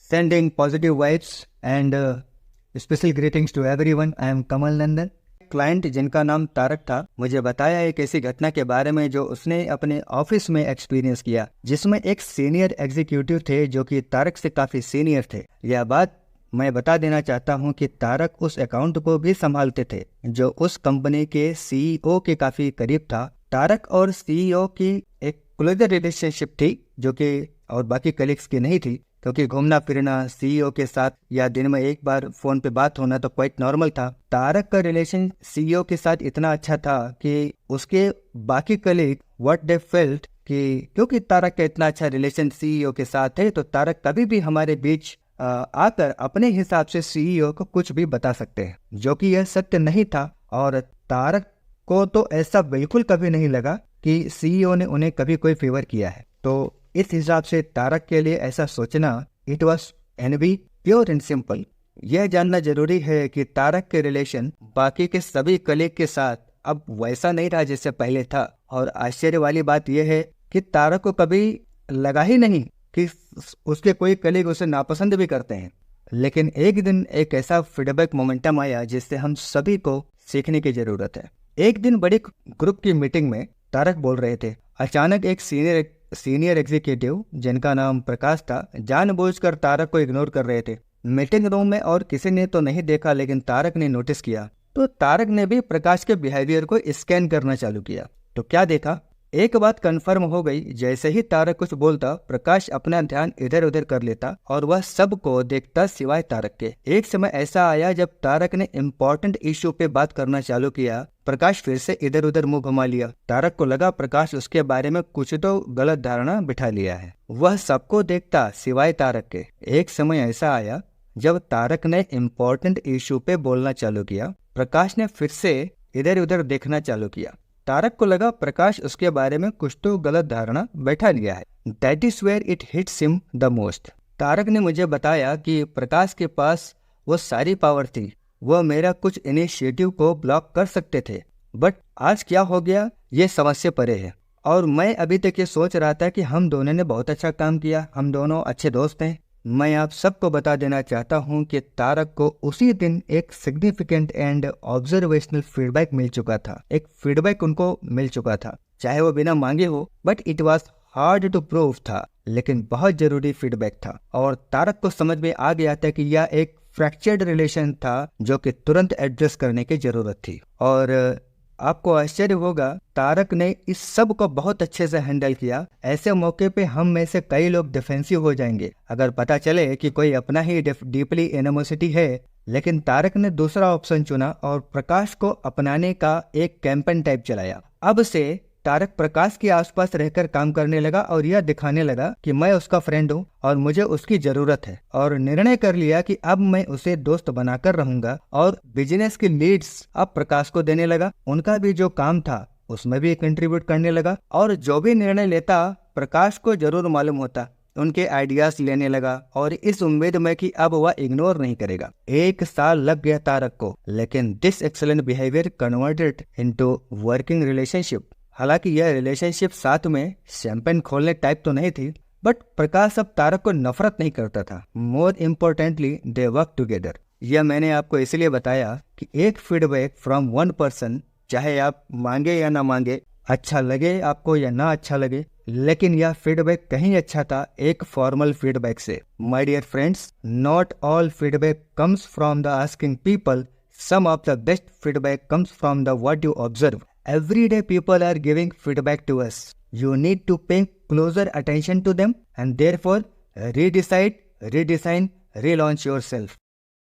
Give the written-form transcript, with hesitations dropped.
Sending positive vibes and special greetings to everyone. I am Kamal Nandan. Client जिनका नाम तारक था मुझे बताया एक ऐसी घटना के बारे में जो उसने अपने ऑफिस में एक्सपीरियंस किया, जिसमें एक सीनियर एग्जीक्यूटिव थे जो कि तारक से काफ़ी सीनियर थे। यह बात मैं बता देना चाहता हूं कि तारक उस अकाउंट को भी संभालते थे जो उस कंपनी के सीईओ के काफ़ी करीब था। तारक और सीईओ की एक क्लोजर रिलेशनशिप थी जो कि और बाकी कलीग्स की नहीं थी, क्योंकि घूमना फिरना सीईओ के साथ या दिन में एक बार फोन पे बात होना तो क्वाइट नॉर्मल था। तारक का रिलेशन सीईओ के साथ इतना अच्छा था कि उसके बाकी कलीग व्हाट दे फेल्ट कि क्योंकि तारक का इतना अच्छा रिलेशन सीईओ के साथ है तो तारक कभी भी हमारे बीच आकर अपने हिसाब से सीईओ को कुछ भी बता सकते हैं, जो कि यह सत्य नहीं था। और तारक को तो ऐसा बिल्कुल कभी नहीं लगा कि सीईओ ने उन्हें कभी कोई फेवर किया है। तो इस हिसाब से तारक के लिए ऐसा सोचना it was envy pure and simple. यह जानना जरूरी है कि तारक के रिलेशन बाकी के सभी कलीग के साथ अब वैसा नहीं रहा जैसे पहले था। और आश्चर्य वाली बात यह है कि तारक को कभी लगा ही नहीं कि उसके कोई कलीग उसे नापसंद भी करते हैं। लेकिन एक दिन एक ऐसा फीडबैक मोमेंटम आया जिससे हम सभी को सीखने की जरूरत है। एक दिन बड़ी ग्रुप की मीटिंग में तारक बोल रहे थे। अचानक एक सीनियर एग्जीक्यूटिव जिनका नाम प्रकाश था जानबूझकर तारक को इग्नोर कर रहे थे। मीटिंग रूम में और किसी ने तो नहीं देखा, लेकिन तारक ने नोटिस किया। तो तारक ने भी प्रकाश के बिहेवियर को स्कैन करना चालू किया। तो क्या देखा, एक बात कंफर्म हो गई, जैसे ही तारक कुछ बोलता प्रकाश अपना ध्यान इधर उधर कर लेता और वह सबको देखता सिवाय तारक के। एक समय ऐसा आया जब तारक ने इम्पोर्टेंट इश्यू पे बात करना चालू किया, प्रकाश फिर से इधर उधर मुंह घुमा लिया। तारक को लगा प्रकाश उसके बारे में कुछ तो गलत धारणा बिठा लिया है। वह सबको देखता सिवाय तारक के। एक समय ऐसा आया जब तारक ने इम्पोर्टेंट इश्यू पे बोलना चालू किया, प्रकाश ने फिर से इधर उधर देखना चालू किया। तारक को लगा प्रकाश उसके बारे में कुछ तो गलत धारणा बैठा लिया है। That is where it hits him the most. Tarak ने मुझे बताया कि प्रकाश के पास वो सारी पावर थी, वह मेरा कुछ इनिशिएटिव को ब्लॉक कर सकते थे, बट आज क्या हो गया ये समझ से परे है। और मैं अभी तक ये सोच रहा था कि हम दोनों ने बहुत अच्छा काम किया, हम दोनों अच्छे दोस्त हैं। मैं आप सबको बता देना चाहता हूं कि तारक को उसी दिन एक सिग्निफिकेंट एंड ऑब्जर्वेशनल फीडबैक मिल चुका था। एक फीडबैक उनको मिल चुका था, चाहे वो बिना मांगे हो, but it was hard to prove था, लेकिन बहुत जरूरी फीडबैक था। और तारक को समझ में आ गया था कि यह एक फ्रैक्चर्ड रिलेशन था जो कि तुरंत एड्रेस करने की जरूरत थी। और आपको आश्चर्य होगा, तारक ने इस सब को बहुत अच्छे से हैंडल किया। ऐसे मौके पे हम में से कई लोग डिफेंसिव हो जाएंगे अगर पता चले कि कोई अपना ही डीपली एनिमोसिटी है, लेकिन तारक ने दूसरा ऑप्शन चुना और प्रकाश को अपनाने का एक कैंपेन टाइप चलाया। अब से तारक प्रकाश के आसपास रहकर काम करने लगा और यह दिखाने लगा कि मैं उसका फ्रेंड हूँ और मुझे उसकी जरूरत है। और निर्णय कर लिया कि अब मैं उसे दोस्त बनाकर रहूंगा। और बिजनेस की लीड्स अब प्रकाश को देने लगा। उनका भी जो काम था उसमें भी कंट्रीब्यूट करने लगा और जो भी निर्णय लेता प्रकाश को जरूर मालूम होता। उनके आइडियाज लेने लगा और इस उम्मीद में कि अब वह इग्नोर नहीं करेगा। 1 साल लग गया तारक को, लेकिन this excellent behaviour converted into working relationship. हालांकि यह रिलेशनशिप साथ में शैंपेन खोलने टाइप तो नहीं थी, बट प्रकाश अब तारक को नफरत नहीं करता था। More importantly they work together. यह मैंने आपको इसलिए बताया कि एक फीडबैक फ्रॉम वन पर्सन, चाहे आप मांगे या ना मांगे, अच्छा लगे आपको या ना अच्छा लगे, लेकिन यह फीडबैक कहीं अच्छा था एक फॉर्मल फीडबैक से। My dear friends, not all feedback comes from the asking people, some of the best feedback comes from the what you observe. Every day people are giving feedback to us. You need to pay closer attention to them and therefore redesign, relaunch yourself.